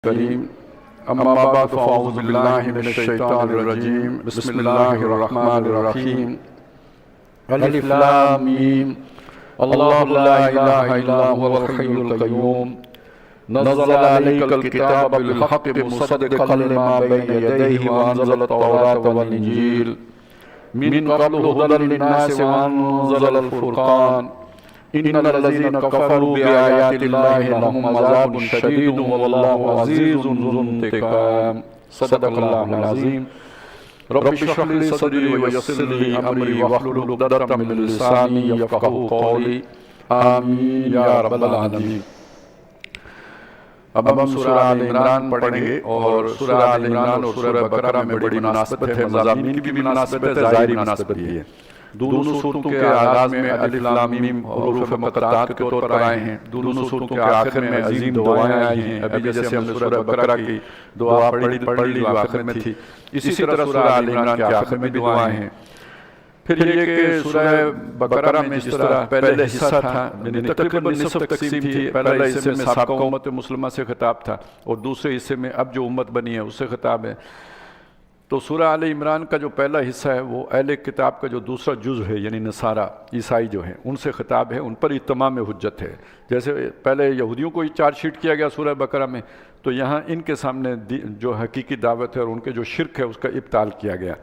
کریم اما بعد فاعوذ باللہ من الشیطان الرجیم بسم اللہ الرحمن الرحیم الف لام میم اللہ لا الہ الا هو الحی القیوم نزل علیک الکتاب بالحق مصدقا لما بین یدیہ وانزل التوراۃ والانجیل من قبل هدى للناس وانزل الفرقان ان الذين كفروا بآيات الله لهم عذاب شديد والله عزيز ذو انتقام صدق الله العظيم رب اشرح لي صدري ويسر لي امري واحلل عقدة من لساني يفقهوا قولي آمین یا رب العالمین۔ اب ہم سورہ آل عمران پڑھیں گے، اور سورہ آل عمران اور سورہ بقرہ میں بڑی مناسبت ہے، مضامین کی بھی مناسبت ہے، ظاہری مناسبت بھی ہے۔ دونوں صورتوں کے آغاز میں الف لام میم حروف مقطعات کے طور پر آئے ہیں، دونوں صورتوں کے آخر میں عظیم دعائیں آئی ہیں۔ ابھی جیسے ہم نے سورہ بقرہ کی دعا پڑھ لی جو آخر میں تھی، اسی طرح سورہ آل عمران کے آخر میں دعائیں ہیں۔ پھر یہ کہ سورہ بقرہ میں جس طرح پہلے حصہ تھا، یعنی تقریباً نصف تقسیم تھی، پہلے حصے میں سابقہ امت مسلمہ سے خطاب تھا، اور دوسرے حصے میں اب جو امت بنی ہے اس سے خطاب ہے۔ تو سورہ آل عمران کا جو پہلا حصہ ہے وہ اہل کتاب کا جو دوسرا جزء ہے، یعنی نصارہ عیسائی جو ہیں، ان سے خطاب ہے، ان پر اتمام حجت ہے۔ جیسے پہلے یہودیوں کو ہی چارج شیٹ کیا گیا سورہ بقرہ میں، تو یہاں ان کے سامنے جو حقیقی دعوت ہے اور ان کے جو شرک ہے اس کا ابطال کیا گیا۔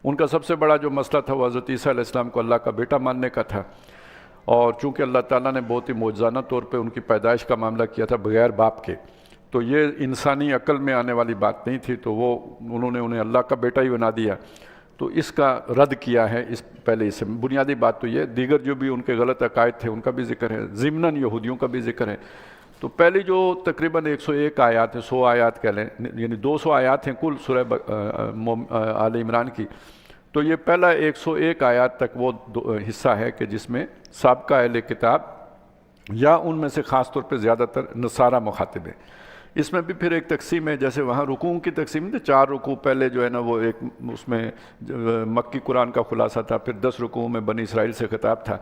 ان کا سب سے بڑا جو مسئلہ تھا وہ حضرت عیسیٰ علیہ السلام کو اللہ کا بیٹا ماننے کا تھا، اور چونکہ اللہ تعالیٰ نے بہت ہی معجزانہ طور پہ ان کی پیدائش کا معاملہ کیا تھا بغیر باپ کے، تو یہ انسانی عقل میں آنے والی بات نہیں تھی، تو انہوں نے انہیں اللہ کا بیٹا ہی بنا دیا۔ تو اس کا رد کیا ہے اس پہلے اس سے بنیادی بات تو یہ، دیگر جو بھی ان کے غلط عقائد تھے ان کا بھی ذکر ہے، ضمناً یہودیوں کا بھی ذکر ہے۔ تو پہلی جو تقریباً 101 آیات ہے، 100 آیات کہہ لیں، یعنی 200 آیات ہیں کل سورہ آل عمران کی، تو یہ پہلا 101 آیات تک وہ حصہ ہے کہ جس میں سابقہ اہل کتاب یا ان میں سے خاص طور پہ زیادہ تر نصارہ مخاطب ہے۔ اس میں بھی پھر ایک تقسیم ہے، جیسے وہاں رکوع کی تقسیم تھی، 4 رکوع پہلے جو ہے نا وہ ایک اس میں مکی قرآن کا خلاصہ تھا، پھر 10 رکوع میں بنی اسرائیل سے خطاب تھا۔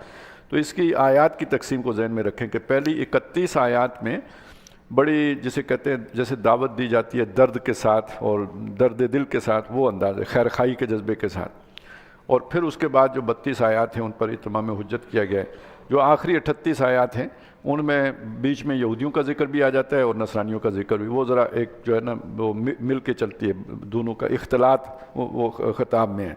تو اس کی آیات کی تقسیم کو ذہن میں رکھیں کہ پہلی 31 آیات میں بڑی جسے کہتے ہیں جیسے دعوت دی جاتی ہے درد کے ساتھ اور درد دل کے ساتھ، وہ انداز ہے خیر خواہی کے جذبے کے ساتھ، اور پھر اس کے بعد جو 32 آیات ہیں ان پر اتمام حجت کیا گیا ہے۔ جو آخری 38 آیات ہیں ان میں بیچ میں یہودیوں کا ذکر بھی آ جاتا ہے اور نصرانیوں کا ذکر بھی، وہ ذرا ایک جو ہے نا وہ مل کے چلتی ہے، دونوں کا اختلاط وہ خطاب میں ہے۔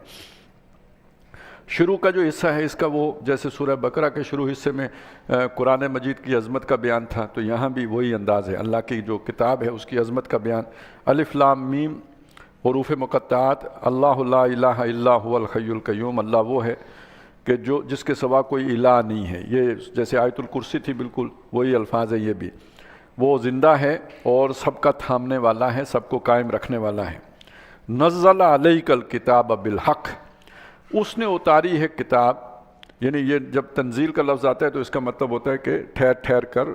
شروع کا جو حصہ ہے اس کا وہ جیسے سورہ بقرہ کے شروع حصے میں قرآن مجید کی عظمت کا بیان تھا، تو یہاں بھی وہی انداز ہے، اللہ کی جو کتاب ہے اس کی عظمت کا بیان۔ الف لام میم حروف مقطعات، اللہ لا الہ الا هو الحی القیوم، اللہ وہ ہے کہ جس کے سوا کوئی الہ نہیں ہے، یہ جیسے آیت الکرسی تھی بالکل وہی الفاظ ہے یہ بھی، وہ زندہ ہے اور سب کا تھامنے والا ہے، سب کو قائم رکھنے والا ہے۔ نزل علیک الکتاب بالحق، اس نے اتاری ہے کتاب، یعنی یہ جب تنزیل کا لفظ آتا ہے تو اس کا مطلب ہوتا ہے کہ ٹھہر ٹھہر کر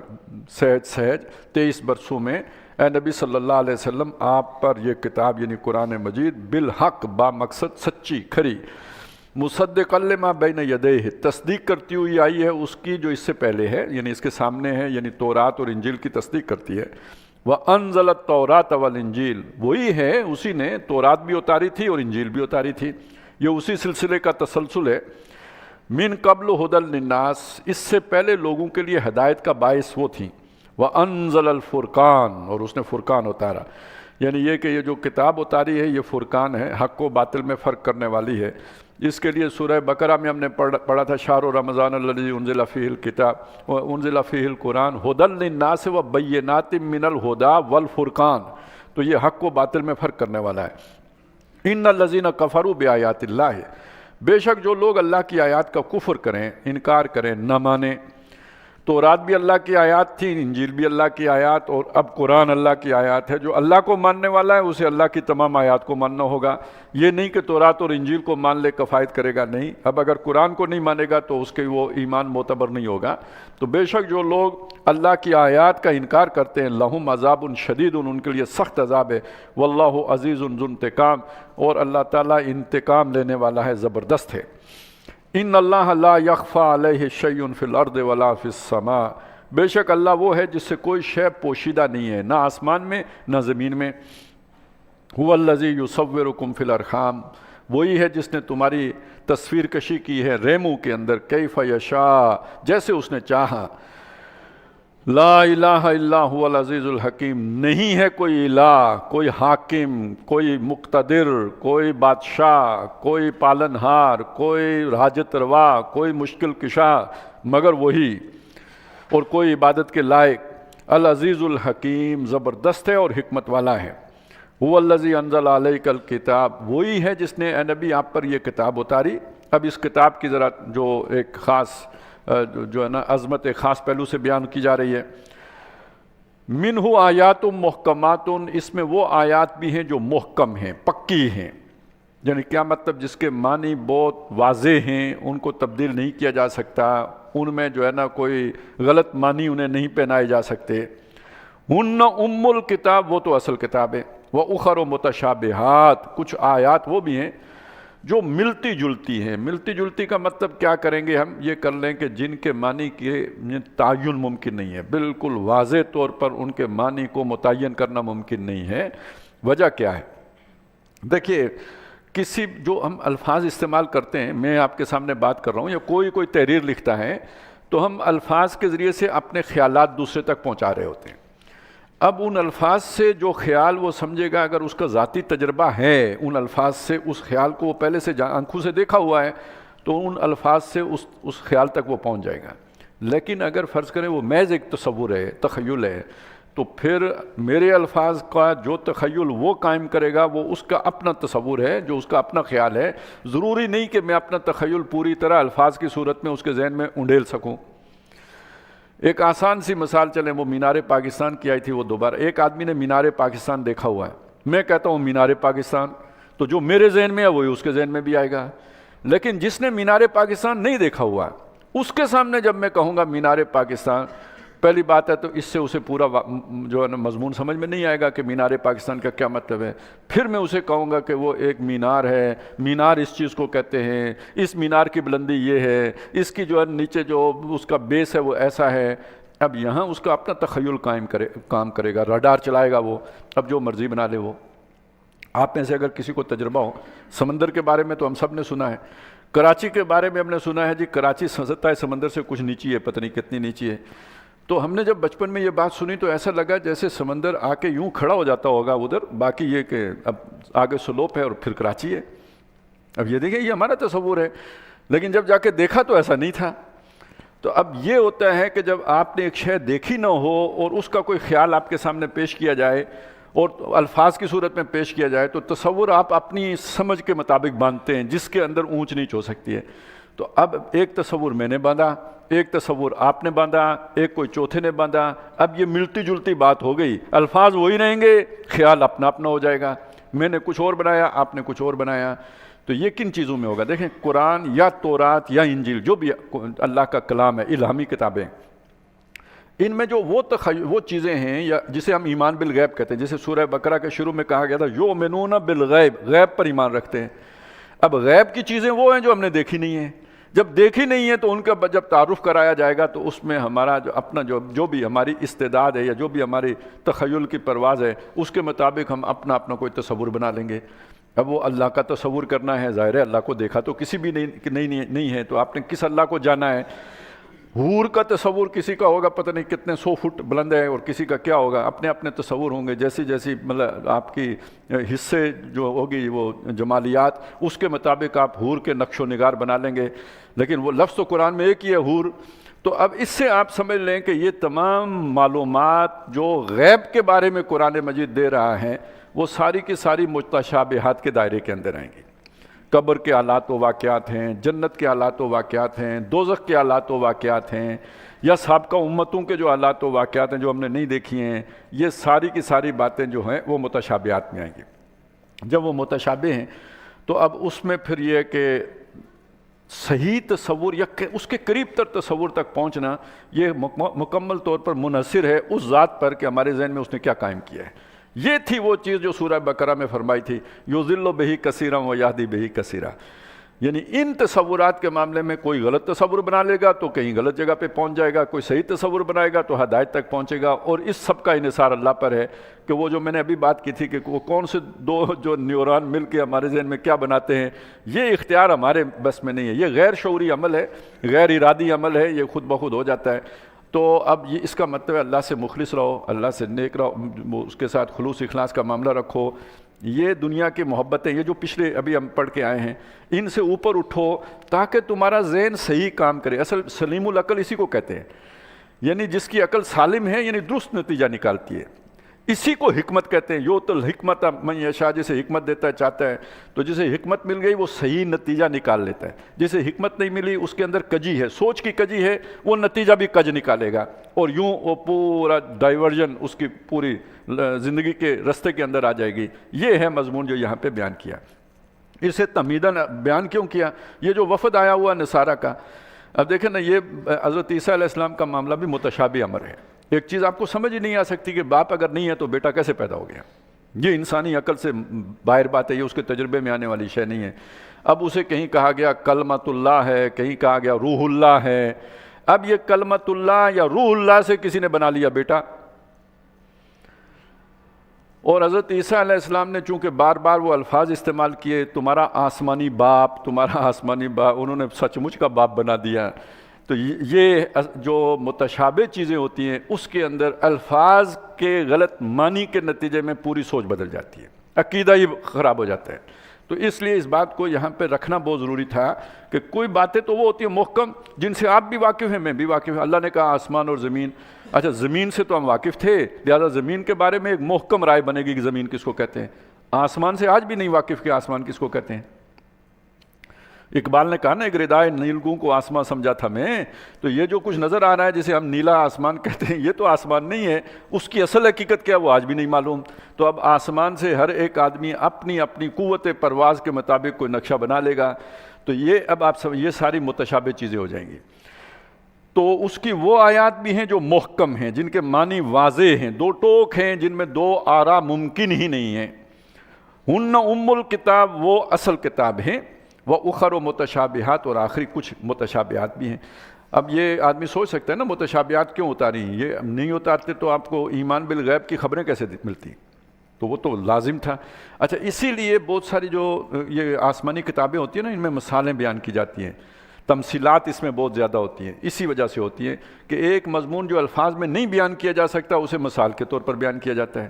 سہج سہج 23 برسوں میں اے نبی صلی اللہ علیہ وسلم آپ پر یہ کتاب یعنی قرآن مجید بالحق با مقصد سچی کھری، مصدقا لما بین یدیہ تصدیق کرتی ہوئی آئی ہے اس کی جو اس سے پہلے ہے، یعنی اس کے سامنے ہے، یعنی تورات اور انجیل کی تصدیق کرتی ہے۔ وَأَنزَلَ التَّوْرَاةَ وَالْإِنجِيلَ، وہی ہے اسی نے تورات بھی اتاری تھی اور انجیل بھی اتاری تھی، یہ اسی سلسلے کا تسلسل ہے۔ من قبل هُدًى لِلنَّاسِ، اس سے پہلے لوگوں کے لیے ہدایت کا باعث وہ تھی۔ وَأَنزَلَ الْفُرْقَانَ، اور اس نے فرقان اتارا، یعنی یہ کہ یہ جو کتاب اتاری ہے یہ فرقان ہے، حق و باطل میں فرق کرنے والی ہے۔ اس کے لیے سورہ بقرہ میں ہم نے پڑھا تھا شہر رمضان الذی انزل فیہ الکتاب وانزل فیہ القرآن ھدی للناس وبینات من الھدی والفرقان، تو یہ حق و باطل میں فرق کرنے والا ہے۔ ان الذین کفروا بآیات اللہ، بے شک جو لوگ اللہ کی آیات کا کفر کریں، انکار کریں، نہ مانیں، تورات بھی اللہ کی آیات تھی، انجیل بھی اللہ کی آیات، اور اب قرآن اللہ کی آیات ہے۔ جو اللہ کو ماننے والا ہے اسے اللہ کی تمام آیات کو ماننا ہوگا، یہ نہیں کہ تورات اور انجیل کو مان لے کفایت کرے گا، نہیں۔ اب اگر قرآن کو نہیں مانے گا تو اس کے وہ ایمان معتبر نہیں ہوگا۔ تو بے شک جو لوگ اللہ کی آیات کا انکار کرتے ہیں لہم عذاب شدید، ان کے لیے سخت عذاب ہے۔ واللہ عزیز ذو انتقام، اور اللہ تعالیٰ انتقام لینے والا ہے، زبردست ہے۔ ان اللہ لا یخفی علیہ شیء فی الارض ولا فی السماء، بے شک اللہ وہ ہے جس سے کوئی شے پوشیدہ نہیں ہے، نہ آسمان میں نہ زمین میں۔ هو الذی یصورکم فی الارحام، وہی ہے جس نے تمہاری تصویر کشی کی ہے ریمو کے اندر، کیف یشاء، جیسے اس نے چاہا۔ لا الہ الا هو العزیز الحکیم، نہیں ہے کوئی الہ، کوئی حاکم، کوئی مقتدر، کوئی بادشاہ، کوئی پالنہار، کوئی حاجت روا، کوئی مشکل کشا مگر وہی، اور کوئی عبادت کے لائق۔ العزیز الحکیم، زبردست ہے اور حکمت والا ہے۔ هو الذی انزل علیک الکتاب، وہی ہے جس نے اے نبی آپ پر یہ کتاب اتاری۔ اب اس کتاب کی ذرا جو ایک خاص جو ہے نا عظمت ایک خاص پہلو سے بیان کی جا رہی ہے۔ منہ آیات محکمات، اس میں وہ آیات بھی ہیں جو محکم ہیں، پکی ہیں، یعنی کیا مطلب جس کے معنی بہت واضح ہیں، ان کو تبدیل نہیں کیا جا سکتا، ان میں جو ہے نا کوئی غلط معنی انہیں نہیں پہنائے جا سکتے۔ ہن ام الکتاب، وہ تو اصل کتاب ہے۔ وَأُخَرُ مُتَشَابِهَاتٌ، کچھ آیات وہ بھی ہیں جو ملتی جلتی ہیں۔ ملتی جلتی کا مطلب کیا کریں گے ہم؟ یہ کر لیں کہ جن کے معنی کے تعین ممکن نہیں ہے، بالکل واضح طور پر ان کے معنی کو متعین کرنا ممکن نہیں ہے۔ وجہ کیا ہے؟ دیکھیے، کسی جو ہم الفاظ استعمال کرتے ہیں، میں آپ کے سامنے بات کر رہا ہوں، یا کوئی تحریر لکھتا ہے تو ہم الفاظ کے ذریعے سے اپنے خیالات دوسرے تک پہنچا رہے ہوتے ہیں۔ اب ان الفاظ سے جو خیال وہ سمجھے گا، اگر اس کا ذاتی تجربہ ہے ان الفاظ سے، اس خیال کو وہ پہلے سے آنکھوں سے دیکھا ہوا ہے، تو ان الفاظ سے اس خیال تک وہ پہنچ جائے گا۔ لیکن اگر فرض کریں وہ محض ایک تصور ہے، تخیل ہے، تو پھر میرے الفاظ کا جو تخیل وہ قائم کرے گا وہ اس کا اپنا تصور ہے، جو اس کا اپنا خیال ہے۔ ضروری نہیں کہ میں اپنا تخیل پوری طرح الفاظ کی صورت میں اس کے ذہن میں انڈیل سکوں۔ ایک آسان سی مثال چلیں، وہ مینار پاکستان کی آئی تھی، وہ دوبارہ ایک آدمی نے مینار پاکستان دیکھا ہوا ہے، میں کہتا ہوں مینار پاکستان، تو جو میرے ذہن میں ہے وہی اس کے ذہن میں بھی آئے گا۔ لیکن جس نے مینار پاکستان نہیں دیکھا ہوا اس کے سامنے جب میں کہوں گا مینار پاکستان، پہلی بات ہے تو اس سے اسے پورا جو ہے نا مضمون سمجھ میں نہیں آئے گا کہ مینار پاکستان کا کیا مطلب ہے۔ پھر میں اسے کہوں گا کہ وہ ایک مینار ہے، مینار اس چیز کو کہتے ہیں، اس مینار کی بلندی یہ ہے، اس کی جو ہے نیچے جو اس کا بیس ہے وہ ایسا ہے۔ اب یہاں اس کا اپنا تخیل کام کرے گا، رڈار چلائے گا وہ، اب جو مرضی بنا لے وہ۔ آپ میں سے اگر کسی کو تجربہ ہو، سمندر کے بارے میں تو ہم سب نے سنا ہے، کراچی کے بارے میں ہم نے سنا ہے جی کراچی سطح سمندر سے کچھ نیچی ہے، پتہ نہیں کتنی نیچی ہے۔ تو ہم نے جب بچپن میں یہ بات سنی تو ایسا لگا جیسے سمندر آ کے یوں کھڑا ہو جاتا ہوگا ادھر، باقی یہ کہ اب آگے سلوپ ہے اور پھر کراچی ہے۔ اب یہ دیکھیں یہ ہمارا تصور ہے، لیکن جب جا کے دیکھا تو ایسا نہیں تھا۔ تو اب یہ ہوتا ہے کہ جب آپ نے ایک شے دیکھی نہ ہو اور اس کا کوئی خیال آپ کے سامنے پیش کیا جائے اور الفاظ کی صورت میں پیش کیا جائے، تو تصور آپ اپنی سمجھ کے مطابق باندھتے ہیں، جس کے اندر اونچ نیچ ہو سکتی ہے۔ تو اب ایک تصور میں نے باندھا، ایک تصور آپ نے باندھا، ایک کوئی چوتھے نے باندھا، اب یہ ملتی جلتی بات ہو گئی، الفاظ وہی رہیں گے، خیال اپنا اپنا ہو جائے گا، میں نے کچھ اور بنایا، آپ نے کچھ اور بنایا۔ تو یہ کن چیزوں میں ہوگا؟ دیکھیں قرآن یا تورات یا انجیل، جو بھی اللہ کا کلام ہے، الہامی کتابیں، ان میں جو وہ چیزیں ہیں یا جسے ہم ایمان بالغیب کہتے ہیں، جسے سورہ بقرہ کے شروع میں کہا گیا تھا یؤمنون بالغیب، غیب پر ایمان رکھتے ہیں۔ اب غیب کی چیزیں وہ ہیں جو ہم نے دیکھی نہیں ہیں، جب دیکھی نہیں ہے تو ان کا جب تعارف کرایا جائے گا تو اس میں ہمارا جو اپنا جو بھی ہماری استعداد ہے یا جو بھی ہماری تخیل کی پرواز ہے اس کے مطابق ہم اپنا کوئی تصور بنا لیں گے۔ اب وہ اللہ کا تصور کرنا ہے، ظاہر ہے اللہ کو دیکھا تو کسی بھی نہیں ہے، تو آپ نے کس اللہ کو جانا ہے؟ حور کا تصور کسی کا ہوگا پتہ نہیں کتنے 100 فٹ بلند ہے، اور کسی کا کیا ہوگا، اپنے اپنے تصور ہوں گے، جیسی مطلب آپ کی حصے جو ہوگی وہ جمالیات، اس کے مطابق آپ حور کے نقش و نگار بنا لیں گے۔ لیکن وہ لفظ تو قرآن میں ایک ہی ہے، حور۔ تو اب اس سے آپ سمجھ لیں کہ یہ تمام معلومات جو غیب کے بارے میں قرآن مجید دے رہا ہے وہ ساری کی ساری متشابہات کے دائرے کے اندر آئیں گی۔ قبر کے حالات و واقعات ہیں، جنت کے حالات و واقعات ہیں، دوزخ کے حالات و واقعات ہیں، یا سابقہ امتوں کے جو حالات و واقعات ہیں جو ہم نے نہیں دیکھی ہیں، یہ ساری کی ساری باتیں جو ہیں وہ متشابہات میں آئیں گی۔ جب وہ متشابہ ہیں تو اب اس میں پھر یہ کہ صحیح تصور یا اس کے قریب تر تصور تک پہنچنا یہ مکمل طور پر منحصر ہے اس ذات پر کہ ہمارے ذہن میں اس نے کیا قائم کیا ہے۔ یہ تھی وہ چیز جو سورہ بقرہ میں فرمائی تھی، یضل بہ کثیرا و یہدی بہ کثیرا۔ یعنی ان تصورات کے معاملے میں کوئی غلط تصور بنا لے گا تو کہیں غلط جگہ پہ پہنچ جائے گا، کوئی صحیح تصور بنائے گا تو ہدایت تک پہنچے گا، اور اس سب کا انحصار اللہ پر ہے کہ وہ جو میں نے ابھی بات کی تھی کہ وہ کون سے دو جو نیورون مل کے ہمارے ذہن میں کیا بناتے ہیں، یہ اختیار ہمارے بس میں نہیں ہے، یہ غیر شعوری عمل ہے، غیر ارادی عمل ہے، یہ خود بخود ہو جاتا ہے۔ تو اب یہ اس کا مطلب ہے اللہ سے مخلص رہو، اللہ سے نیک رہو، اس کے ساتھ خلوص اخلاص کا معاملہ رکھو۔ یہ دنیا کی محبتیں، یہ جو پچھلے ابھی ہم پڑھ کے آئے ہیں، ان سے اوپر اٹھو تاکہ تمہارا ذہن صحیح کام کرے۔ اصل سلیم العقل اسی کو کہتے ہیں، یعنی جس کی عقل سالم ہے، یعنی درست نتیجہ نکالتی ہے، اسی کو حکمت کہتے ہیں۔ یؤتی الحکمت من یشاء، جسے حکمت دیتا ہے چاہتا ہے، تو جسے حکمت مل گئی وہ صحیح نتیجہ نکال لیتا ہے، جسے حکمت نہیں ملی اس کے اندر کجی ہے، سوچ کی کجی ہے، وہ نتیجہ بھی کج نکالے گا، اور یوں وہ پورا ڈائیورژن اس کی پوری زندگی کے رستے کے اندر آ جائے گی۔ یہ ہے مضمون جو یہاں پہ بیان کیا۔ اسے تمہیداً بیان کیوں کیا؟ یہ جو وفد آیا ہوا نصارہ کا، اب دیکھیں نا، یہ حضرت عیسیٰ علیہ السلام کا معاملہ بھی متشابہ امر ہے۔ ایک چیز آپ کو سمجھ ہی نہیں آ سکتی کہ باپ اگر نہیں ہے تو بیٹا کیسے پیدا ہو گیا، یہ انسانی عقل سے باہر بات ہے، یہ اس کے تجربے میں آنے والی شے نہیں ہے۔ اب اسے کہیں کہا گیا کلمۃ اللہ ہے، کہیں کہا گیا روح اللہ ہے۔ اب یہ کلمۃ اللہ یا روح اللہ سے کسی نے بنا لیا بیٹا، اور حضرت عیسیٰ علیہ السلام نے چونکہ بار بار وہ الفاظ استعمال کیے، تمہارا آسمانی باپ، تمہارا آسمانی باپ، انہوں نے سچ مچ کا باپ بنا دیا۔ تو یہ جو متشابہ چیزیں ہوتی ہیں اس کے اندر الفاظ کے غلط معنی کے نتیجے میں پوری سوچ بدل جاتی ہے، عقیدہ ہی خراب ہو جاتا ہے۔ تو اس لیے اس بات کو یہاں پہ رکھنا بہت ضروری تھا کہ کوئی باتیں تو وہ ہوتی ہیں محکم، جن سے آپ بھی واقف ہیں، میں بھی واقف ہوں۔ اللہ نے کہا آسمان اور زمین، اچھا زمین سے تو ہم واقف تھے، لہذا زمین کے بارے میں ایک محکم رائے بنے گی کہ زمین کس کو کہتے ہیں۔ آسمان سے آج بھی نہیں واقف کہ آسمان کس کو کہتے ہیں۔ اقبال نے کہا نا، ایک ردائے نیلگوں کو آسمان سمجھا تھا میں، تو یہ جو کچھ نظر آ رہا ہے جسے ہم نیلا آسمان کہتے ہیں، یہ تو آسمان نہیں ہے، اس کی اصل حقیقت کیا وہ آج بھی نہیں معلوم۔ تو اب آسمان سے ہر ایک آدمی اپنی اپنی قوت پرواز کے مطابق کوئی نقشہ بنا لے گا، تو یہ اب آپ سب یہ ساری متشابہ چیزیں ہو جائیں گی۔ تو اس کی وہ آیات بھی ہیں جو محکم ہیں، جن کے معنی واضح ہیں، دو ٹوک ہیں جن میں دو آرا ممکن ہی نہیں ہیں۔ ہن ام الکتاب، وہ اصل کتاب ہیں، وہ اخر و متشابہات، اور آخری کچھ متشابہات بھی ہیں۔ اب یہ آدمی سوچ سکتا ہے نا متشابہات کیوں اتاری ہیں، یہ نہیں اتارتے تو آپ کو ایمان بالغیب کی خبریں کیسے ملتی؟ تو وہ تو لازم تھا۔ اچھا، اسی لیے بہت ساری جو یہ آسمانی کتابیں ہوتی ہیں نا، ان میں مثالیں بیان کی جاتی ہیں، تمثیلات اس میں بہت زیادہ ہوتی ہیں، اسی وجہ سے ہوتی ہیں کہ ایک مضمون جو الفاظ میں نہیں بیان کیا جا سکتا اسے مثال کے طور پر بیان کیا جاتا ہے۔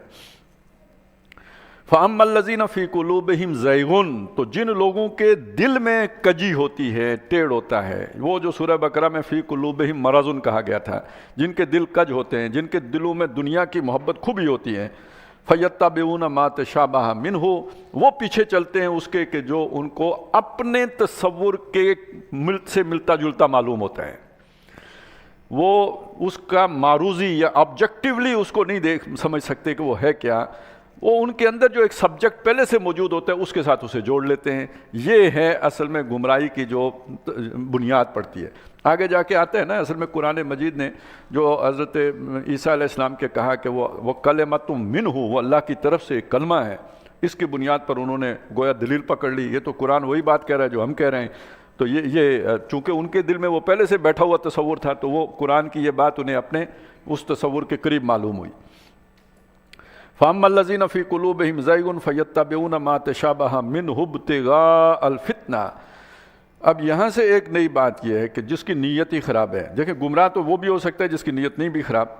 فَأَمَّا الَّذِينَ فِي قُلُوبِهِمْ زَيْغٌ، تو جن لوگوں کے دل میں کجی ہوتی ہے، ٹیڑھ ہوتا ہے، وہ جو سورہ بقرہ میں فی قلوبہم مرض کہا گیا تھا، جن کے دل کج ہوتے ہیں، جن کے دلوں میں دنیا کی محبت خوبی ہوتی ہے، فَيَتَّبِعُونَ مَا تَشَابَهَ مِنْهُ، وہ پیچھے چلتے ہیں اس کے کہ جو ان کو اپنے تصور کے سے ملتا جلتا معلوم ہوتا ہے، وہ اس کا معروضی یا آبجیکٹیولی اس کو نہیں سمجھ سکتے کہ وہ ہے کیا، وہ ان کے اندر جو ایک سبجیکٹ پہلے سے موجود ہوتا ہے اس کے ساتھ اسے جوڑ لیتے ہیں۔ یہ ہے اصل میں گمراہی کی جو بنیاد پڑتی ہے۔ آگے جا کے آتا ہے نا، اصل میں قرآن مجید نے جو حضرت عیسیٰ علیہ السلام کے کہا کہ وہ کلمۃ منہ، وہ اللہ کی طرف سے ایک کلمہ ہے، اس کی بنیاد پر انہوں نے گویا دلیل پکڑ لی۔ یہ تو قرآن وہی بات کہہ رہا ہے جو ہم کہہ رہے ہیں۔ تو یہ چونکہ ان کے دل میں وہ پہلے سے بیٹھا ہوا تصور تھا، تو وہ قرآن کی یہ بات انہیں اپنے اس تصور کے قریب معلوم ہوئی۔ فَأَمَّا الَّذِينَ فِي قُلُوبِهِمْ زَيْغٌ فَيَتَّبِعُونَ مَا تَشَابَهَ مِنْهُ ابْتِغَاءَ الْفِتْنَةِ۔ اب یہاں سے ایک نئی بات یہ ہے کہ جس کی نیت ہی خراب ہے، دیکھیں گمراہ تو وہ بھی ہو سکتا ہے جس کی نیت نہیں بھی خراب،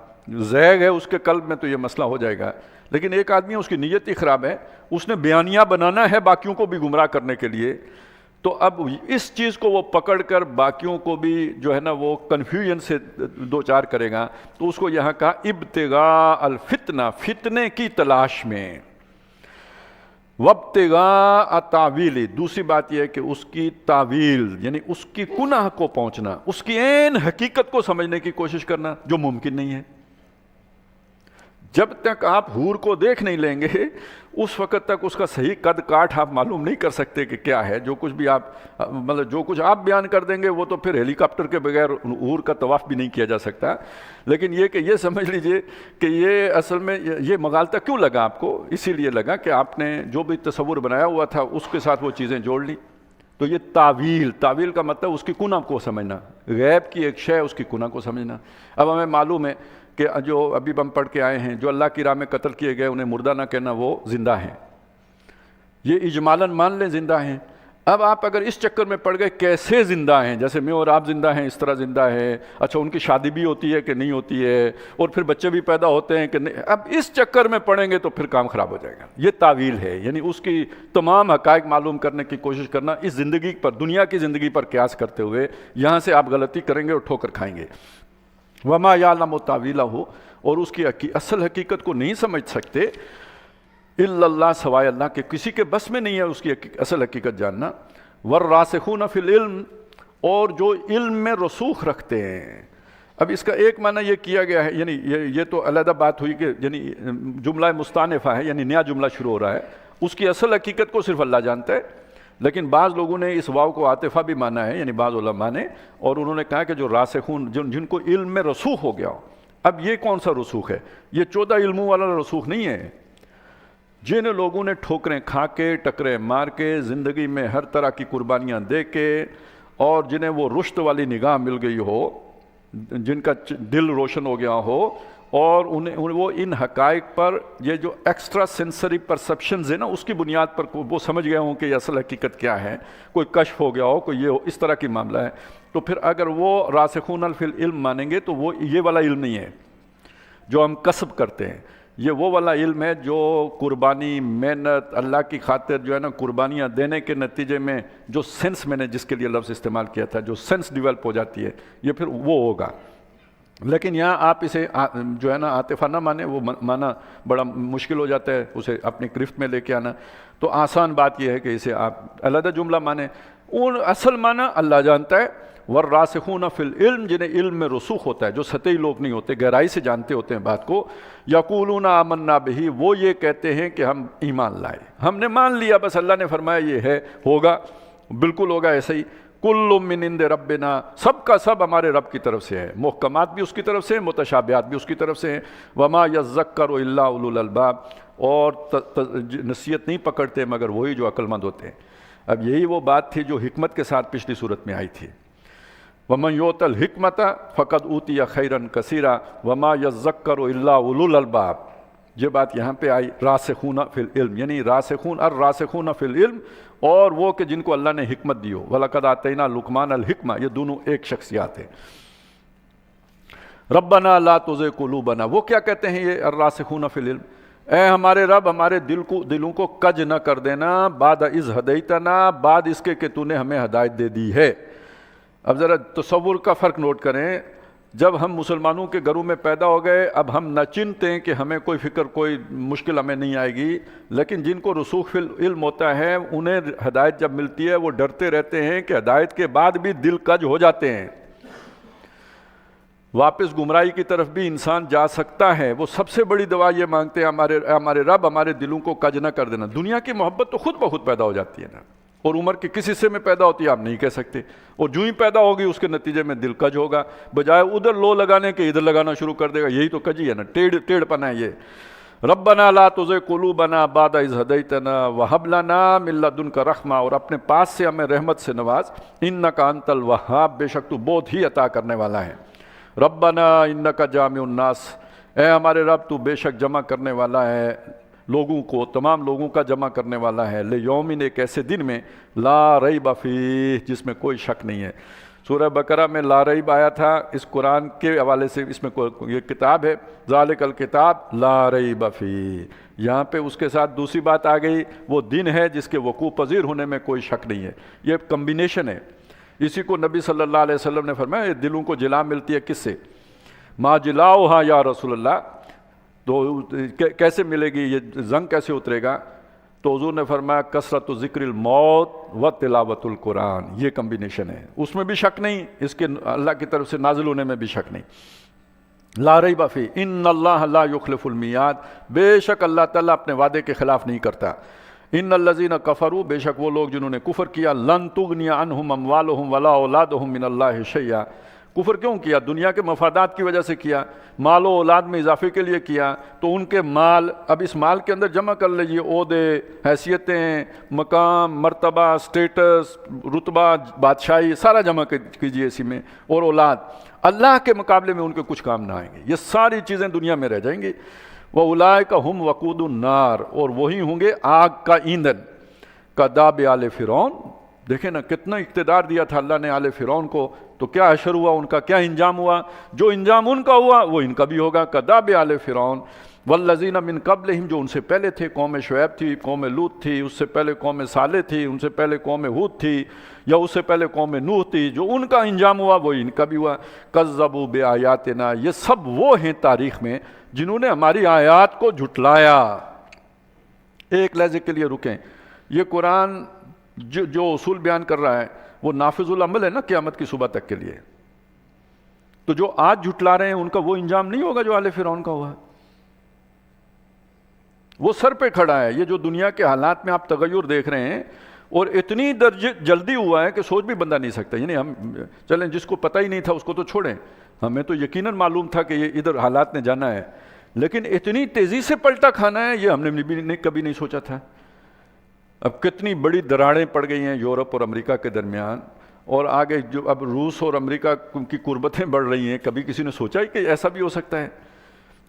زیغ ہے اس کے قلب میں تو یہ مسئلہ ہو جائے گا، لیکن ایک آدمی اس کی نیت ہی خراب ہے، اس نے بیانیہ بنانا ہے باقیوں کو بھی گمراہ کرنے کے لیے، تو اب اس چیز کو وہ پکڑ کر باقیوں کو بھی جو ہے نا وہ کنفیوژن سے دو چار کرے گا، تو اس کو یہاں کہا ابتغاء الفتنہ، فتنے کی تلاش میں، وابتغاء تاویل، دوسری بات یہ ہے کہ اس کی تاویل یعنی اس کی کنہ کو پہنچنا، اس کی عین حقیقت کو سمجھنے کی کوشش کرنا جو ممکن نہیں ہے۔ جب تک آپ حور کو دیکھ نہیں لیں گے اس وقت تک اس کا صحیح قد کاٹ آپ معلوم نہیں کر سکتے کہ کیا ہے۔ جو کچھ بھی آپ مطلب جو کچھ آپ بیان کر دیں گے وہ تو پھر ہیلی کاپٹر کے بغیر حور کا طواف بھی نہیں کیا جا سکتا۔ لیکن یہ کہ یہ سمجھ لیجئے کہ یہ اصل میں یہ مغالطہ کیوں لگا آپ کو، اسی لیے لگا کہ آپ نے جو بھی تصور بنایا ہوا تھا اس کے ساتھ وہ چیزیں جوڑ لی۔ تو یہ تعویل کا مطلب اس کی کنہ کو سمجھنا، غیب کی ایک شے اس کی کنہ کو سمجھنا۔ اب ہمیں معلوم ہے کہ جو ابھی ہم پڑھ کے آئے ہیں، جو اللہ کی راہ میں قتل کیے گئے انہیں مردہ نہ کہنا، وہ زندہ ہیں، یہ اجمالاً مان لیں زندہ ہیں۔ اب آپ اگر اس چکر میں پڑ گئے کیسے زندہ ہیں، جیسے میں اور آپ زندہ ہیں اس طرح زندہ ہے، اچھا ان کی شادی بھی ہوتی ہے کہ نہیں ہوتی ہے، اور پھر بچے بھی پیدا ہوتے ہیں کہ نہیں، اب اس چکر میں پڑیں گے تو پھر کام خراب ہو جائے گا۔ یہ تعویل ہے، یعنی اس کی تمام حقائق معلوم کرنے کی کوشش کرنا، اس زندگی پر، دنیا کی زندگی پر قیاس کرتے ہوئے، یہاں سے آپ غلطی کریں گے اور ٹھوکر کھائیں گے۔ وما یعلم تاویلہ، اور اس کی اصل حقیقت کو نہیں سمجھ سکتے الا اللہ، سوائے اللہ کے، کسی کے بس میں نہیں ہے اس کی اصل حقیقت جاننا۔ والراسخون فی العلم، اور جو علم میں رسوخ رکھتے ہیں۔ اب اس کا ایک معنی یہ کیا گیا ہے، یعنی یہ تو علیحدہ بات ہوئی کہ یعنی جملہ مستانفہ ہے، یعنی نیا جملہ شروع ہو رہا ہے، اس کی اصل حقیقت کو صرف اللہ جانتا ہے، لیکن بعض لوگوں نے اس واو کو عاطفہ بھی مانا ہے، یعنی بعض علماء نے، اور انہوں نے کہا کہ جو راسخون، جن کو علم میں رسوخ ہو گیا ہو۔ اب یہ کون سا رسوخ ہے؟ یہ 14 علموں والا رسوخ نہیں ہے، جن لوگوں نے ٹھوکریں کھا کے، ٹکریں مار کے، زندگی میں ہر طرح کی قربانیاں دے کے، اور جنہیں وہ رشد والی نگاہ مل گئی ہو، جن کا دل روشن ہو گیا ہو، اور وہ ان حقائق پر، یہ جو ایکسٹرا سینسری پرسپشنز ہیں نا، اس کی بنیاد پر وہ سمجھ گئے ہوں کہ یہ اصل حقیقت کیا ہے، کوئی کشف ہو گیا ہو، کوئی یہ اس طرح کی معاملہ ہے، تو پھر اگر وہ راسخون فی العلم مانیں گے تو وہ یہ والا علم نہیں ہے جو ہم کسب کرتے ہیں، یہ وہ والا علم ہے جو قربانی، محنت، اللہ کی خاطر جو ہے نا قربانیاں دینے کے نتیجے میں جو سینس، میں نے جس کے لیے لفظ استعمال کیا تھا، جو سینس ڈیولپ ہو جاتی ہے، یہ پھر وہ ہوگا۔ لیکن یہاں آپ اسے جو ہے نا عاطفہ نہ مانیں، وہ مانا بڑا مشکل ہو جاتا ہے، اسے اپنی گرفت میں لے کے آنا۔ تو آسان بات یہ ہے کہ اسے آپ علیحدہ جملہ مانیں، ان اصل معنی اللہ جانتا ہے۔ والراسخون فی العلم، جنہیں علم میں رسوخ ہوتا ہے، جو سطحی لوگ نہیں ہوتے، گہرائی سے جانتے ہوتے ہیں بات کو، یقولون آمنا بہ، وہ یہ کہتے ہیں کہ ہم ایمان لائے، ہم نے مان لیا، بس اللہ نے فرمایا یہ ہے، ہوگا، بالکل ہوگا ایسا ہی۔ کل من عند ربنا، سب کا سب ہمارے رب کی طرف سے ہے، محکمات بھی اس کی طرف سے ہیں، متشابہات بھی اس کی طرف سے ہیں۔ وما یذکر الا اولو الالباب، اور نصیحت نہیں پکڑتے مگر وہی جو عقل مند ہوتے ہیں۔ اب یہی وہ بات تھی جو حکمت کے ساتھ پچھلی صورت میں آئی تھی، وَمَن يُؤْتَ الْحِكْمَةَ فَقَدْ أُوتِيَ خَيْرًا كَثِيرًا وَمَا يَذَّكَّرُ إِلَّا أُولُو الْأَلْبَابِ۔ یہ بات یہاں پہ آئی، راسخون فی العلم، یعنی الراسخون فی العلم، اور وہ کہ جن کو اللہ نے حکمت دی ہو۔ وَلَقَدْ آتَيْنَا لُقْمَانَ الْحِكْمَةَ، یہ دونوں ایک شخصیات ہیں۔ رَبَّنَا لَا تُزِغْ قُلُوبَنَا، وہ کیا کہتے ہیں یہ الراسخون فی العلم؟ اے ہمارے رب، ہمارے دلوں کو کج نہ کر دینا، بعد اذ ہدیتنا، بعد اس کے کہ تو نے ہمیں ہدایت دے دی ہے۔ اب ذرا تصور کا فرق نوٹ کریں، جب ہم مسلمانوں کے گھروں میں پیدا ہو گئے، اب ہم نہ چنتے ہیں کہ ہمیں کوئی فکر، کوئی مشکل ہمیں نہیں آئے گی، لیکن جن کو رسوخ فی العلم ہوتا ہے، انہیں ہدایت جب ملتی ہے وہ ڈرتے رہتے ہیں کہ ہدایت کے بعد بھی دل کج ہو جاتے ہیں، واپس گمراہی کی طرف بھی انسان جا سکتا ہے۔ وہ سب سے بڑی دعا یہ مانگتے ہیں، ہمارے رب ہمارے دلوں کو کج نہ کر دینا۔ دنیا کی محبت تو خود بخود پیدا ہو جاتی ہے نا، اور عمر کے کس حصے میں پیدا ہوتی ہے آپ نہیں کہہ سکتے، اور جو ہی پیدا ہوگی اس کے نتیجے میں دل کج ہوگا، بجائے ادھر لو لگانے کے ادھر لگانا شروع کر دے گا، یہی تو کجی ہے نا، ٹیڑھ پنا ہے یہ۔ ربنا لا تزغ قلوبنا بعد اذ ہدیتنا وہب لنا من لدنک رحمہ، اور اپنے پاس سے ہمیں رحمت سے نواز، انک انت الوہاب، بے شک تو بہت ہی عطا کرنے والا ہے۔ ربنا انک جامع الناس، اے ہمارے رب تو بے شک جمع کرنے والا ہے لوگوں کو، تمام لوگوں کا جمع کرنے والا ہے، لیومن، ایک ایسے دن میں، لا ریب فیہ، جس میں کوئی شک نہیں ہے۔ سورہ بقرہ میں لا ریب آیا تھا، اس قرآن کے حوالے سے اس میں یہ کتاب ہے، ذالک الکتاب لا ریب فیہ، یہاں پہ اس کے ساتھ دوسری بات آ گئی، وہ دن ہے جس کے وقوع پذیر ہونے میں کوئی شک نہیں ہے۔ یہ کمبینیشن ہے، اسی کو نبی صلی اللہ علیہ وسلم نے فرمایا، یہ دلوں کو جلا ملتی ہے کس سے؟ ما جلاؤہا یا رسول اللہ، تو کیسے ملے گی، یہ زنگ کیسے اترے گا؟ تو حضور نے فرمایا کثرت ذکر الموت و تلاوت القرآن، یہ کمبینیشن ہے، اس میں بھی شک نہیں، اس کے اللہ کی طرف سے نازل ہونے میں بھی شک نہیں۔ لا ریب فیہ ان اللہ لا یخلف المیعاد، بے شک اللہ تعالیٰ اپنے وعدے کے خلاف نہیں کرتا۔ ان الذین کفروا، بے شک وہ لوگ جنہوں نے کفر کیا، لن تغنی عنہم اموالہم ولا اولادہم من اللہ شیئا، کفر کیوں کیا؟ دنیا کے مفادات کی وجہ سے کیا، مال و اولاد میں اضافے کے لیے کیا، تو ان کے مال، اب اس مال کے اندر جمع کر لیجئے عہدے، حیثیتیں، مقام، مرتبہ، سٹیٹس، رتبہ، بادشاہی، سارا جمع کیجئے اسی میں، اور اولاد، اللہ کے مقابلے میں ان کے کچھ کام نہ آئیں گے، یہ ساری چیزیں دنیا میں رہ جائیں گی۔ وَأُولَٰئِكَ هُمْ وَقُودُ النَّارِ، اور وہی ہوں گے آگ کا ایندھن، کَدَابِ آلِ فرعون۔ دیکھیں نا کتنا اقتدار دیا تھا اللہ نے آل فرعون کو، تو کیا حشر ہوا ان کا، کیا انجام ہوا؟ جو انجام ان کا ہوا وہ ان کا بھی ہوگا، کَدَابِ آلِ فرعون وَالَّذِينَ مِن قَبْلِهِمْ، جو ان سے پہلے تھے، قوم شعیب تھی، قوم لوط تھی، اس سے پہلے قوم صالح تھی، ان سے پہلے قوم ہود تھی، یا اس سے پہلے قوم نوح تھی، جو ان کا انجام ہوا وہ ان کا بھی ہوا۔ کذبوا بآیاتنا، یہ سب وہ ہیں تاریخ میں جنہوں نے ہماری آیات کو جھٹلایا۔ ایک لحظے کے لیے رکیں، یہ قرآن جو اصول بیان کر رہا ہے وہ نافذ العمل ہے نا قیامت کی صبح تک کے لیے، تو جو آج جھٹلا رہے ہیں ان کا وہ انجام نہیں ہوگا جو آل فرعون کا ہوا، وہ سر پہ کھڑا ہے۔ یہ جو دنیا کے حالات میں آپ تغیر دیکھ رہے ہیں، اور اتنی جلدی ہوا ہے کہ سوچ بھی بندہ نہیں سکتا، یعنی ہم چلیں جس کو پتہ ہی نہیں تھا اس کو تو چھوڑیں، ہمیں تو یقیناً معلوم تھا کہ یہ ادھر حالات نے جانا ہے، لیکن اتنی تیزی سے پلٹا کھانا ہے یہ ہم نے کبھی نہیں سوچا تھا۔ اب کتنی بڑی دراڑیں پڑ گئی ہیں یورپ اور امریکہ کے درمیان، اور آگے جو اب روس اور امریکہ کی قربتیں بڑھ رہی ہیں، کبھی کسی نے سوچا ہی کہ ایسا بھی ہو سکتا ہے؟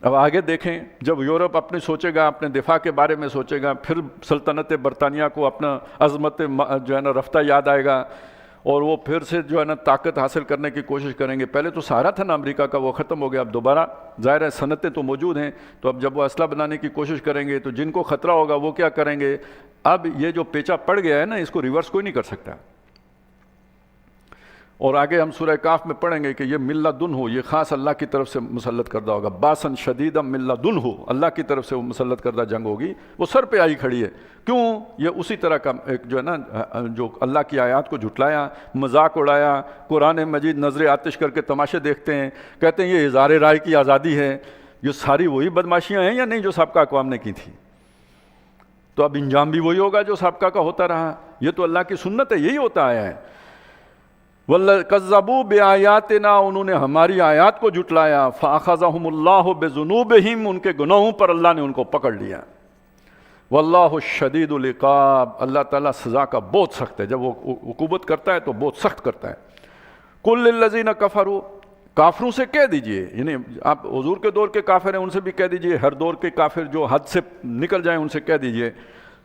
اب آگے دیکھیں، جب یورپ اپنے سوچے گا، اپنے دفاع کے بارے میں سوچے گا، پھر سلطنت برطانیہ کو اپنا عظمت جو ہے نا رفتہ یاد آئے گا، اور وہ پھر سے جو ہے نا طاقت حاصل کرنے کی کوشش کریں گے۔ پہلے تو سہارا تھا نا امریکہ کا، وہ ختم ہو گیا، اب دوبارہ ظاہر ہے صنعتیں تو موجود ہیں، تو اب جب وہ اسلحہ بنانے کی کوشش کریں گے تو جن کو خطرہ ہوگا وہ کیا کریں گے؟ اب یہ جو پیچا پڑ گیا ہے نا، اس کو ریورس کوئی نہیں کر سکتا۔ اور آگے ہم سورہ کاف میں پڑھیں گے کہ یہ من لدنہ، یہ خاص اللہ کی طرف سے مسلط کردہ ہوگا، باسن شدیدا من لدنہ، اللہ کی طرف سے وہ مسلط کردہ جنگ ہوگی، وہ سر پہ آئی کھڑی ہے۔ کیوں؟ یہ اسی طرح کا ایک جو ہے نا، جو اللہ کی آیات کو جھٹلایا، مذاق اڑایا، قرآن مجید نظر آتش کر کے تماشے دیکھتے ہیں، کہتے ہیں یہ اظہار رائے کی آزادی ہے۔ یہ ساری وہی بدماشیاں ہیں یا نہیں جو سابقہ اقوام نے کی تھی؟ تو اب انجام بھی وہی ہوگا جو سابقہ کا ہوتا رہا، یہ تو اللہ کی سنت ہے، یہی ہوتا آیا ہے۔ وَكَذَّبُوا بِآيَاتِنَا، انہوں نے ہماری آیات کو جھٹلایا، فَأَخَذَهُمُ اللَّهُ بِذُنُوبِهِمْ، ان کے گناہوں پر اللہ نے ان کو پکڑ لیا۔ وَاللَّهُ الشَّدِيدُ الْعِقَابِ، اللہ تعالیٰ سزا کا بہت سخت ہے، جب وہ عقوبت کرتا ہے تو بہت سخت کرتا ہے۔ قُلْ لِلَّذِينَ كَفَرُوا، کافروں سے کہہ دیجئے، یعنی آپ حضور کے دور کے کافر ہیں ان سے بھی کہہ دیجئے، ہر دور کے کافر جو حد سے نکل جائیں ان سے کہہ دیجئے،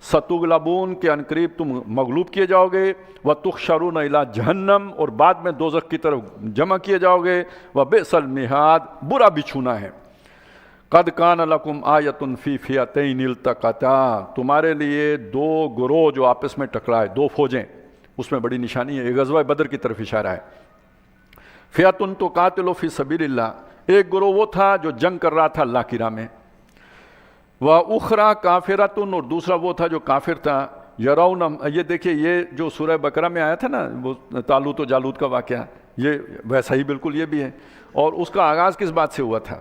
ستغلبون، کہ عنقریب تم مغلوب کیے جاؤ گے، وتحشرون الی جہنم، اور بعد میں دوزخ کی طرف جمع کیے جاؤ گے، وبئس المہاد، برا بچھونا ہے۔ قد کان لکم آیۃ فی فئتین التقطا، تمہارے لیے دو گروہ جو آپس میں ٹکرائے، دو فوجیں، اس میں بڑی نشانی ہے، ایک غزوہ بدر کی طرف اشارہ ہے۔ فئۃ تقاتل فی سبیل اللہ، ایک گروہ وہ تھا جو جنگ کر رہا تھا اللہ کی راہ میں، وَأُخْرَى كَافِرَةٌ، اور دوسرا وہ تھا جو کافر تھا، یرون، یہ دیکھیں یہ جو سورہ بقرہ میں آیا تھا نا وہ طالوت و جالوت کا واقعہ، یہ ویسا ہی بالکل یہ بھی ہے، اور اس کا آغاز کس بات سے ہوا تھا؟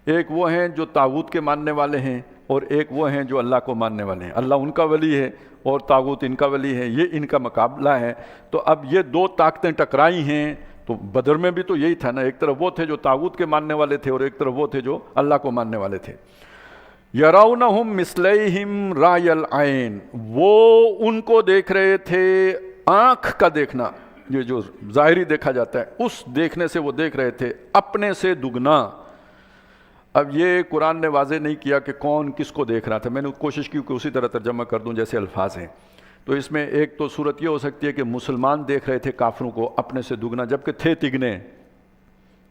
ایک وہ ہیں جو طاغوت کے ماننے والے ہیں، اور ایک وہ ہیں جو اللہ کو ماننے والے ہیں، اللہ ان کا ولی ہے اور طاغوت ان کا ولی ہے، یہ ان کا مقابلہ ہے۔ تو اب یہ دو طاقتیں ٹکرائی ہیں، تو بدر میں بھی تو یہی تھا نا، ایک طرف وہ تھے جو طاغوت کے ماننے والے تھے اور ایک طرف وہ تھے جو اللہ کو ماننے والے تھے۔ یرونہم مثلیہم رای العین، وہ ان کو دیکھ رہے تھے آنکھ کا دیکھنا، یہ جو ظاہری دیکھا جاتا ہے اس دیکھنے سے وہ دیکھ رہے تھے اپنے سے دگنا۔ اب یہ قرآن نے واضح نہیں کیا کہ کون کس کو دیکھ رہا تھا، میں نے کوشش کی کہ اسی طرح ترجمہ کر دوں جیسے الفاظ ہیں۔ تو اس میں ایک تو صورت یہ ہو سکتی ہے کہ مسلمان دیکھ رہے تھے کافروں کو اپنے سے دگنا، جبکہ تھے تگنے،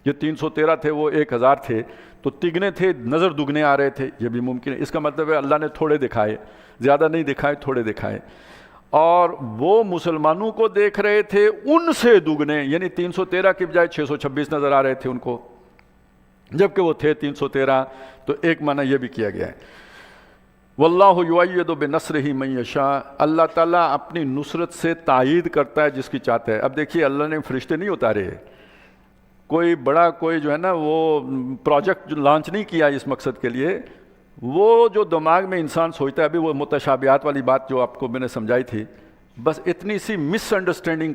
یہ 313 تھے وہ 1000 تھے، تو تگنے تھے، نظر دگنے آ رہے تھے، یہ بھی ممکن ہے۔ اس کا مطلب ہے اللہ نے تھوڑے دکھائے، زیادہ نہیں دکھائے، تھوڑے دکھائے، اور وہ مسلمانوں کو دیکھ رہے تھے ان سے دگنے، یعنی 313 کی بجائے 626 نظر آ رہے تھے ان کو، جبکہ وہ تھے 313۔ تو ایک معنی یہ بھی کیا گیا ہے۔ واللہ یؤید بنصرہ من یشاء، اللہ تعالیٰ اپنی نصرت سے تائید کرتا ہے جس کی چاہتا ہے۔ اب دیکھیے اللہ نے فرشتے نہیں اتارے، کوئی بڑا کوئی جو ہے نا وہ پروجیکٹ جو لانچ نہیں کیا اس مقصد کے لیے، وہ جو دماغ میں انسان سوچتا ہے، ابھی وہ متشابہات والی بات جو آپ کو میں نے سمجھائی تھی بس اتنی سی مس انڈرسٹینڈنگ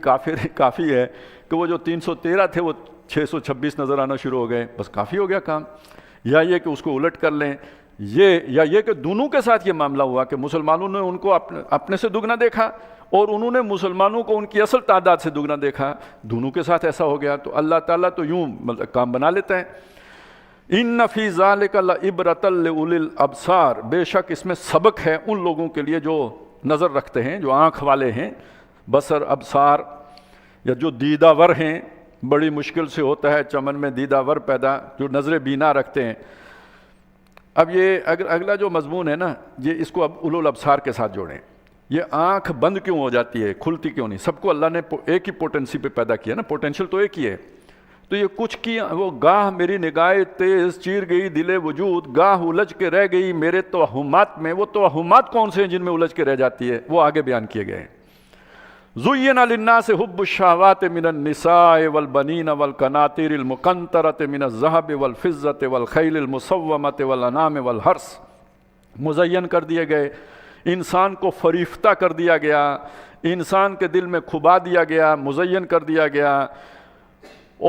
کافی ہے کہ وہ جو 313 تھے وہ 626 نظر آنا شروع ہو گئے، بس کافی ہو گیا کام. یا یہ کہ اس کو الٹ کر لیں، یہ کہ دونوں کے ساتھ یہ معاملہ ہوا کہ مسلمانوں نے ان کو اپنے سے دگنا دیکھا اور انہوں نے مسلمانوں کو ان کی اصل تعداد سے دگنا دیکھا، دونوں کے ساتھ ایسا ہو گیا. تو اللہ تعالیٰ تو یوں کام بنا لیتا ہے. ان فی ذالک لعبرۃ لاولی الابصار، بے شک اس میں سبق ہے ان لوگوں کے لیے جو نظر رکھتے ہیں، جو آنکھ والے ہیں، بصر ابصار، یا جو دیدہ ور ہیں. بڑی مشکل سے ہوتا ہے چمن میں دیدہ ور پیدا، جو نظر بینا رکھتے ہیں. اب یہ اگلا جو مضمون ہے نا، یہ اس کو اب اولو الابصار کے ساتھ جوڑیں. یہ آنکھ بند کیوں ہو جاتی ہے، کھلتی کیوں نہیں؟ سب کو اللہ نے ایک ہی پوٹینسی پہ پیدا کیا نا، پوٹینشیل تو ایک ہی ہے. تو یہ کچھ کی وہ گاہ میری نگاہ تیز چیر گئی دل وجود، گاہ الجھ کے رہ گئی میرے توہمات میں. وہ توہمات کون سے ہیں جن میں الجھ کے رہ جاتی ہے؟ وہ آگے بیان کیے گئے ہیں. زُيِّنَ لِلنَّاسِ حُبُّ الشَّهَوَاتِ مِنَ النِّسَاءِ وَالْبَنِينَ وَالْقَنَاطِيرِ الْمُقَنطَرَةِ مِنَ الذَّهَبِ وَالْفِضَّةِ وَالْخَيْلِ الْمُسَوَّمَةِ وَالْأَنْعَامِ وَالْحَرْثِ. مزین کر دیے گئے، انسان کو فریفتہ کر دیا گیا، انسان کے دل میں کھبا دیا گیا، مزین کر دیا گیا.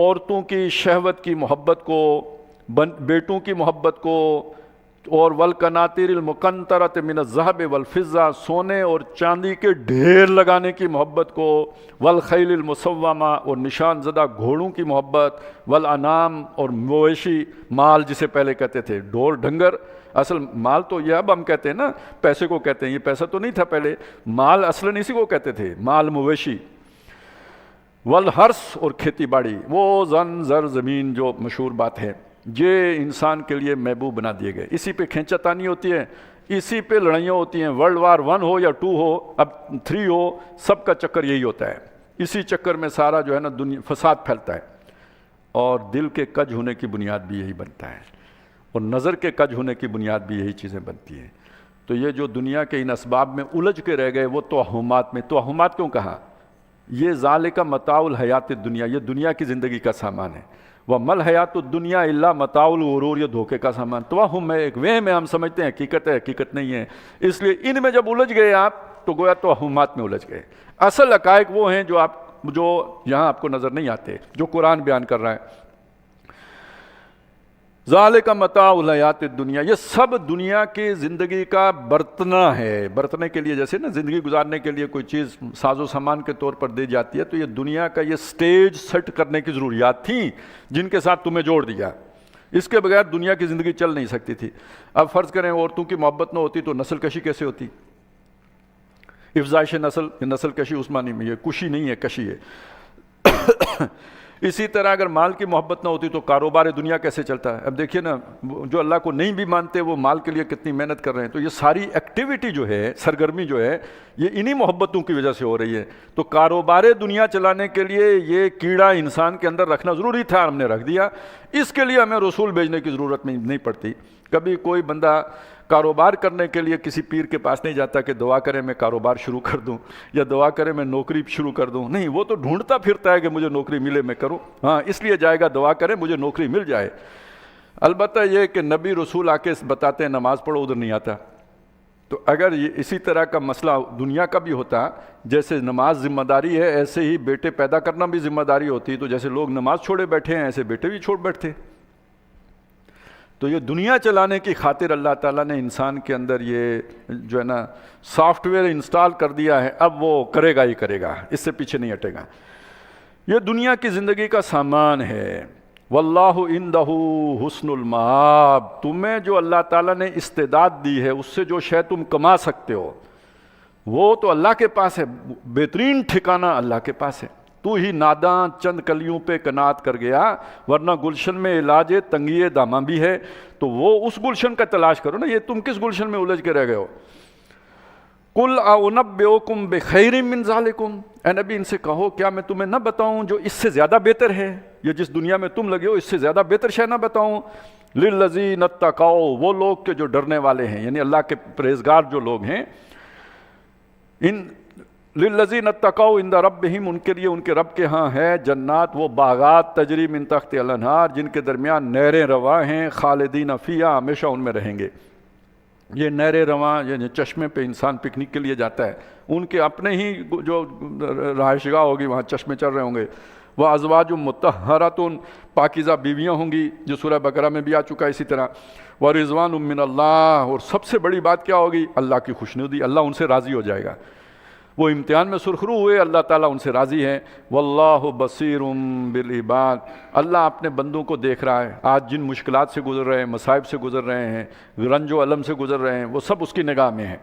عورتوں کی شہوت کی محبت کو، بیٹوں کی محبت کو، اور والقناطیر المقنطرۃ من الذهب والفضہ، سونے اور چاندی کے ڈھیر لگانے کی محبت کو، والخیل المسومہ، اور نشان زدہ گھوڑوں کی محبت، والانعام، اور مویشی مال جسے پہلے کہتے تھے ڈور ڈنگر. اصل مال تو یہ اب ہم کہتے ہیں نا، پیسے کو کہتے ہیں، یہ پیسہ تو نہیں تھا پہلے. مال اصلاً اسی کو کہتے تھے، مال مویشی. والحرث، اور کھیتی باڑی، وہ زر زمین جو مشہور بات ہے، یہ انسان کے لیے محبوب بنا دیے گئے. اسی پہ کھینچا تانی ہوتی ہے، اسی پہ لڑائیاں ہوتی ہیں. ورلڈ وار 1 ہو یا 2 ہو، اب 3 ہو، سب کا چکر یہی ہوتا ہے. اسی چکر میں سارا جو ہے نا دنیا فساد پھیلتا ہے. اور دل کے کج ہونے کی بنیاد بھی یہی بنتا ہے، اور نظر کے کج ہونے کی بنیاد بھی یہی چیزیں بنتی ہیں. تو یہ جو دنیا کے ان اسباب میں الجھ کے رہ گئے، وہ توہمات میں. توہمات کیوں کہا؟ یہ ذالک متاع الحیات الدنیا، یہ دنیا کی زندگی کا سامان ہے. وَمَا الْحَيَاةُ الدُّنْيَا إِلَّا مَتَاعُ الْغُرُورِ، یہ دھوکے کا سامان. توہم ہے، ایک وہم ہے، ہم سمجھتے ہیں حقیقت ہے، حقیقت نہیں ہے. اس لیے ان میں جب الجھ گئے آپ تو گویا توہمات میں الجھ گئے. اصل حقائق وہ ہیں جو یہاں آپ کو نظر نہیں آتے، جو قرآن بیان کر رہا ہے. ذالک متاع الحیات الدنیا، یہ سب دنیا کی زندگی کا برتنا ہے. برتنے کے لیے جیسے نا زندگی گزارنے کے لیے کوئی چیز ساز و سامان کے طور پر دی جاتی ہے، تو یہ دنیا کا یہ سٹیج سیٹ کرنے کی ضروریات تھیں جن کے ساتھ تمہیں جوڑ دیا. اس کے بغیر دنیا کی زندگی چل نہیں سکتی تھی. اب فرض کریں عورتوں کی محبت نہ ہوتی تو نسل کشی کیسے ہوتی؟ افزائش نسل کشی اس معنی میں، یہ کشی نہیں ہے، کشی ہے. اسی طرح اگر مال کی محبت نہ ہوتی تو کاروبار دنیا کیسے چلتا ہے؟ اب دیکھیے نا، جو اللہ کو نہیں بھی مانتے وہ مال کے لیے کتنی محنت کر رہے ہیں. تو یہ ساری ایکٹیویٹی جو ہے، سرگرمی جو ہے، یہ انہی محبتوں کی وجہ سے ہو رہی ہے. تو کاروبار دنیا چلانے کے لیے یہ کیڑا انسان کے اندر رکھنا ضروری تھا، ہم نے رکھ دیا. اس کے لیے ہمیں رسول بھیجنے کی ضرورت نہیں پڑتی. کبھی کوئی بندہ کاروبار کرنے کے لیے کسی پیر کے پاس نہیں جاتا کہ دعا کرے میں کاروبار شروع کر دوں، یا دعا کرے میں نوکری شروع کر دوں. نہیں، وہ تو ڈھونڈتا پھرتا ہے کہ مجھے نوکری ملے میں کروں. ہاں، اس لیے جائے گا دعا کرے مجھے نوکری مل جائے. البتہ یہ کہ نبی رسول آ کے بتاتے ہیں نماز پڑھو، ادھر نہیں آتا. تو اگر یہ اسی طرح کا مسئلہ دنیا کا بھی ہوتا، جیسے نماز ذمہ داری ہے ایسے ہی بیٹے پیدا کرنا بھی ذمہ داری ہوتی. تو جیسے لوگ نماز چھوڑے بیٹھے ہیں ایسے بیٹے بھی چھوڑ بیٹھتے. تو یہ دنیا چلانے کی خاطر اللہ تعالیٰ نے انسان کے اندر یہ جو ہے نا سافٹ ویئر انسٹال کر دیا ہے. اب وہ کرے گا ہی کرے گا، اس سے پیچھے نہیں ہٹے گا. یہ دنیا کی زندگی کا سامان ہے. واللہ عندہ حسن المآب، تمہیں جو اللہ تعالیٰ نے استعداد دی ہے، اس سے جو شے تم کما سکتے ہو وہ تو اللہ کے پاس ہے. بہترین ٹھکانہ اللہ کے پاس ہے. تو ہی ناداں چند کلیوں پہ قناعت کر گیا، ورنہ گلشن میں علاج تنگی داماں بھی ہے. تو وہ اس گلشن کا تلاش کرو نا. یہ تم کس گلشن میں الجھ کے رہ گئے ہو؟ قل اعنبئکم بخیر من ذالکم، اے نبی ان سے کہو کیا میں تمہیں نہ بتاؤں جو اس سے زیادہ بہتر ہے؟ یہ جس دنیا میں تم لگے ہو اس سے زیادہ بہتر شے نہ بتاؤں؟ للذین اتقوا، وہ لوگ کے جو ڈرنے والے ہیں، یعنی اللہ کے پرہیزگار جو لوگ ہیں. ان للذین اتقوا عند ربہم، ان کے لیے ان کے رب کے ہاں ہے جنات، وہ باغات تجری من تحت الانہار، جن کے درمیان نہریں رواں ہیں، خالدین فیہا، ہمیشہ ان میں رہیں گے. یہ نہر رواں یہ چشمے پہ انسان پکنک کے لیے جاتا ہے، ان کے اپنے ہی جو رہائش گاہ ہوگی وہاں چشمے چل رہے ہوں گے، وہ ازواج مطہراتن پاکیزہ بیویاں ہوں گی جو سورہ بقرہ میں بھی آ چکا ہے اسی طرح، ورضوان من اللہ، اور سب سے بڑی بات کیا ہوگی؟ اللہ کی خوشنودی، اللہ ان سے راضی ہو جائے گا، وہ امتحان میں سرخرو ہوئے، اللہ تعالیٰ ان سے راضی ہیں، واللہ بصیر بالعباد، اللہ اپنے بندوں کو دیکھ رہا ہے، آج جن مشکلات سے گزر رہے ہیں، مصائب سے گزر رہے ہیں، رنج و الم سے گزر رہے ہیں، وہ سب اس کی نگاہ میں ہیں۔